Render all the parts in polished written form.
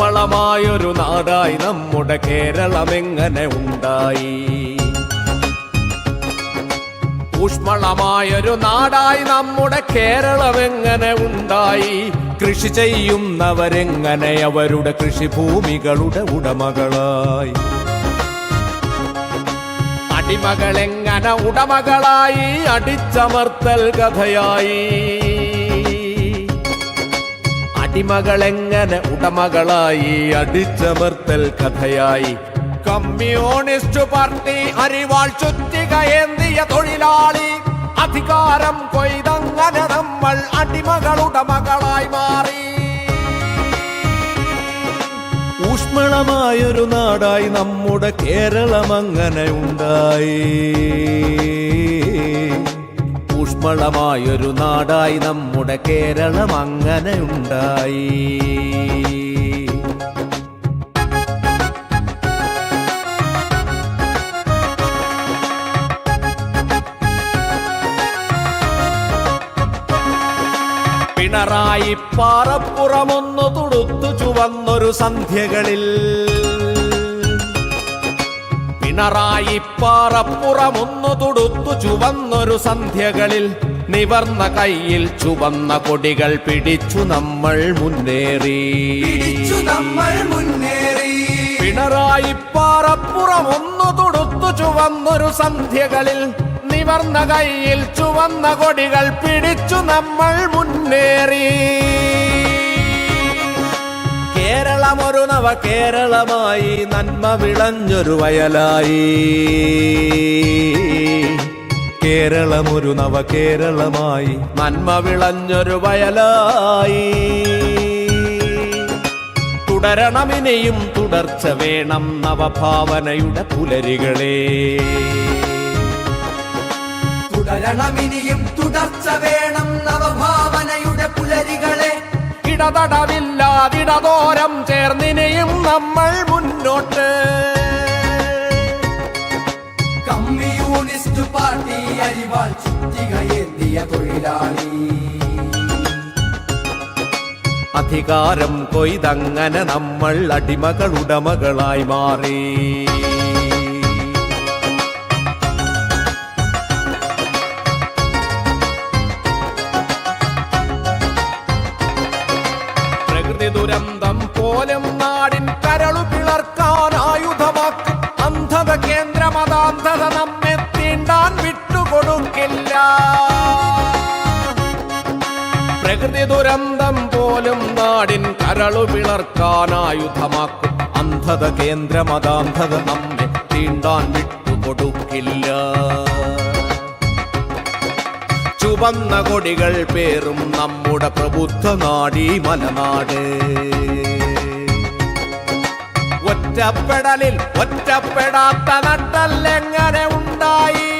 ഊഷ്മളമായൊരു നാടായി നമ്മുടെ കേരളമെങ്ങനെ ഉണ്ടായി? ഊഷ്മളമായൊരു നാടായി നമ്മുടെ കേരളമെങ്ങനെ ഉണ്ടായി? കൃഷി ചെയ്യുന്നവരെങ്ങനെ അവരുടെ കൃഷിഭൂമികളുടെ ഉടമകളായി? അടിമകളെങ്ങനെ ഉടമകളായി? അടിച്ചമർത്തൽ കഥയായി. അടിമകളെങ്ങനെ ഉടമകളായി? അടിച്ചമർത്തൽ കഥയായി. കമ്മ്യൂണിസ്റ്റ് പാർട്ടി അരിവാൾ ചുറ്റികയേന്തിയ തൊഴിലാളി അധികാരം കൊയ്തങ്ങനെ നമ്മൾ അടിമകളുടമകളായി മാറി. ഊഷ്മളമായൊരു നാടായി നമ്മുടെ കേരളമങ്ങനെ ഉണ്ടായി. ഊഷ്മളമായൊരു നാടായി നമ്മുടെ കേരളമങ്ങനെ ഉണ്ടായി. പിണറായി പാറപ്പുറമൊന്നു തുടുത്തു ചുവന്നൊരു സന്ധ്യകളിൽ, പിണറായി പാറപ്പുറമൊന്നു തുടുത്തു ചുവന്നൊരു സന്ധ്യകളിൽ നിവർന്ന കയ്യിൽ ചുവന്ന കൊടികൾ പിടിച്ചു നമ്മൾ മുന്നേറി. പിണറായി പാറപ്പുറമൊന്നു തുടുത്തു ചുവന്നൊരു സന്ധ്യകളിൽ നിവർന്ന കയ്യിൽ ചുവന്ന കൊടികൾ പിടിച്ചു നമ്മൾ മുന്നേറി. കേരളമൊരു നവ കേരളമായി, നന്മ വിളഞ്ഞൊരു വയലായി. കേരളമൊരു നവ കേരളമായി, നന്മ വിളഞ്ഞൊരു വയലായി. തുടരണമിനിയും തുടർച്ച വേണം നവഭാവനയുടെ പുലരികളെ. തുടരണമിനിയും തുടർച്ച വേണം നവഭാവനയുടെ പുലരികളെ. ഇടതടവില്ലാതിടതോരം ചേർന്നിനിയും നമ്മൾ മുന്നോട്ട്. കമ്മ്യൂണിസ്റ്റ് പാർട്ടി അരിവാൾ ചുറ്റികയേന്തിയ തൊഴിലാളി അധികാരം കൊയ്തങ്ങനെ നമ്മൾ അടിമകളുടമകളായി മാറി. ദുരന്തം പോലും നാടിൻ കരളു പിളർക്കാൻ ആയുധമാക്കും അന്ധത കേന്ദ്രമതാന്ധത നമ്മെ തീണ്ടാൻ വിട്ടുകൊടുക്കില്ല. പ്രകൃതി ദുരന്തം പോലും നാടിൻ കരളു പിളർക്കാൻ ആയുധമാക്കും അന്ധത കേന്ദ്രമതാന്ധത നമ്മെ തീണ്ടാൻ വിട്ടുകൊടുക്കില്ല. ചുവന്ന കൊടികൾ പേറും നമ്മുടെ പ്രബുദ്ധ നാടീ മലനാട്. ഒറ്റപ്പെടലിൽ ഒറ്റപ്പെടാത്ത നട്ടല്ലെങ്ങനെ ഉണ്ടായി?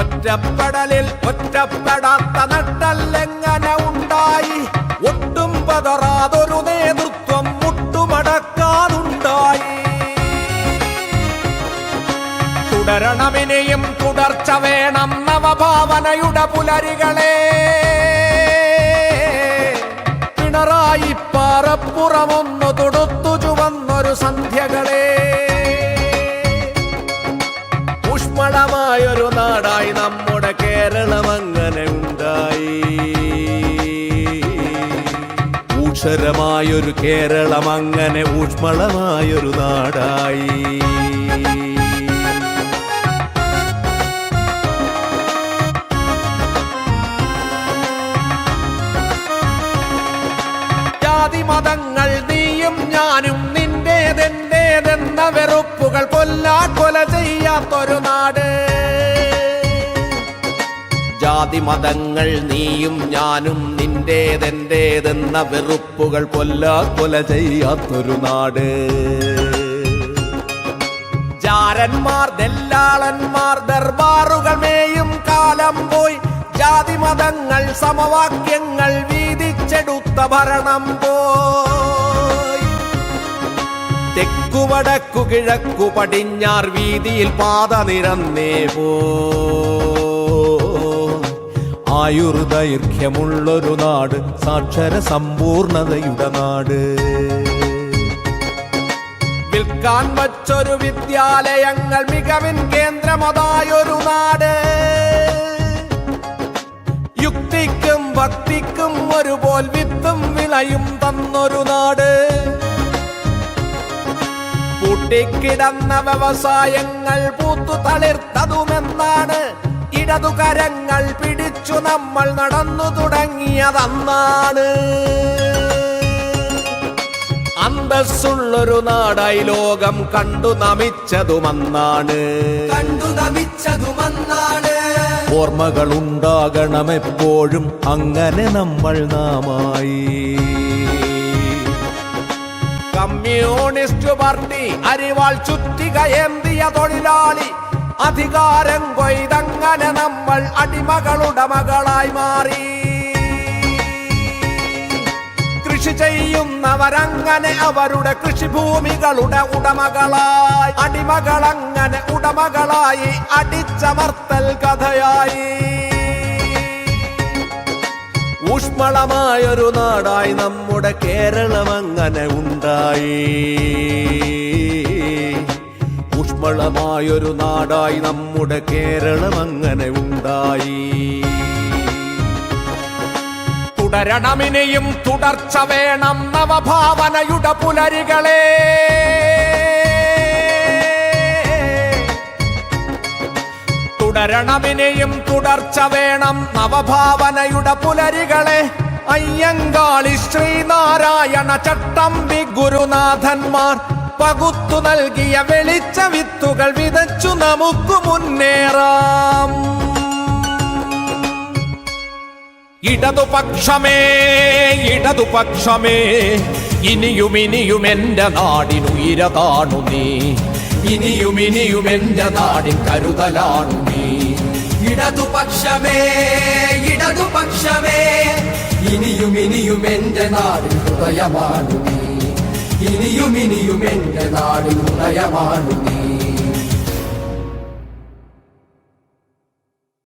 ഒറ്റപ്പെടലിൽ ഒറ്റപ്പെടാത്ത നട്ടല്ലെങ്ങനെ ഉണ്ടായി? ഒട്ടും പതറാതൊരു നേതൃത്വം മുട്ടുമടക്കാതുണ്ടായി. തുടരണമിനിയും തുടർച്ച വേണം നവഭാവനയുടെ പുലരികളെ. പിണറായി പാറപ്പുറമൊന്നു തൊടുത്തു ചുവന്നൊരു സന്ധ്യകളെ. ഊഷ്മളമായൊരു നാടായി നമ്മുടെ കേരളമങ്ങനെ ഉണ്ടായി. ഊഷരമായൊരു കേരളമങ്ങനെ ഊഷ്മളമായൊരു നാടായി. മതങ്ങൾ നീയും ഞാനും നിന്റേതെന്റേതെന്ന വെറുപ്പുകൾ കൊല ചെയ്യാത്തൊരു നാട്. ജാതി മതങ്ങൾ നീയും ഞാനും നിന്റേതെന്റേതെന്ന വെറുപ്പുകൾ കൊല ചെയ്യാത്തൊരു നാട്. ജാരന്മാർ ദല്ലാളന്മാർ ദർബാറുകൾ മേയും കാലം പോയി. ജാതി മതങ്ങൾ സമവാക്യങ്ങൾ വീതിച്ചെടുത്ത ഭരണം പോയി. തെക്കു വടക്കു കിഴക്കു പടിഞ്ഞാർ വീതിയിൽ പാത നിരന്നേ പോ. ആയുർദൈർഘ്യമുള്ളൊരു നാട്, സാക്ഷര സമ്പൂർണതയുടെ നാട്. വിൽക്കാൻ വച്ചൊരു വിദ്യാലയങ്ങൾ, മികവിൻ കേന്ദ്രമതായൊരു നാട്. യുക്തിക്കും ഭക്തിക്കും ഒരുപോൽ വിത്തും വിളയും തന്നൊരു നാട്. പൂട്ടിക്കിടന്ന വ്യവസായങ്ങൾ പൂത്തു തളിർത്തതുമെന്നാണ്. ഇടതുകരങ്ങൾ പിടിച്ചു നമ്മൾ നടന്നു തുടങ്ങിയതന്നാണ്. അന്തസ്സുള്ളൊരു നാടായി ലോകം കണ്ടു നമിച്ചതുമന്നാണ്. ഓർമ്മകളുണ്ടാകണമെപ്പോഴും അങ്ങനെ നമ്മൾ നാമായി. കമ്മ്യൂണിസ്റ്റ് പാർട്ടി അരിവാൾ ചുറ്റികയേന്തിയ തൊഴിലാളി. അധികാരം കൊയ്തങ്ങനെ നമ്മൾ അടിമകളുടെ മകളായി മാറി. കൃഷി ചെയ്യുന്നവരങ്ങനെ അവരുടെ കൃഷിഭൂമികളുടെ ഉടമകളായി. അടിമകളങ്ങനെ ഉടമകളായി, അടിച്ചമർത്തൽ കഥയായി. ഊഷ്മളമായൊരു നാടായി നമ്മുടെ കേരളം അങ്ങനെ ഉണ്ടായി. ഊഷ്മളമായൊരു നാടായി നമ്മുടെ കേരളം അങ്ങനെ ഉണ്ടായി. തുടരണമിനിയും തുടർച്ച വേണം നവഭാവനയുടെ പുലരികളെ. തുടരണമിനിയും തുടർച്ച വേണം നവഭാവനയുടെ പുലരികളെ. അയ്യങ്കാളി, ശ്രീനാരായണ, ചട്ടമ്പി ഗുരുനാഥന്മാർ പകുത്തു നൽകിയ വെളിച്ച വിത്തുകൾ വിതച്ചു നമുക്ക് മുന്നേറാം. ഇടതുപക്ഷമേ ഇടതുപക്ഷമേ, ഇനിയും ഇനിയും എന്റെ നാടിനുയിര കാണു നീ. ഇനിയും ഇനിയും എന്റെ നാടിൻ കരുതലാണു നീ. ഇടതുപക്ഷമേ ഇടതുപക്ഷമേ, ഇനിയും ഇനിയും എന്റെ നാടിൻ ഹൃദയമാണു നീ. ഇനിയും ഇനിയും എന്റെ നാടിൻ ഹൃദയമാണു നീ.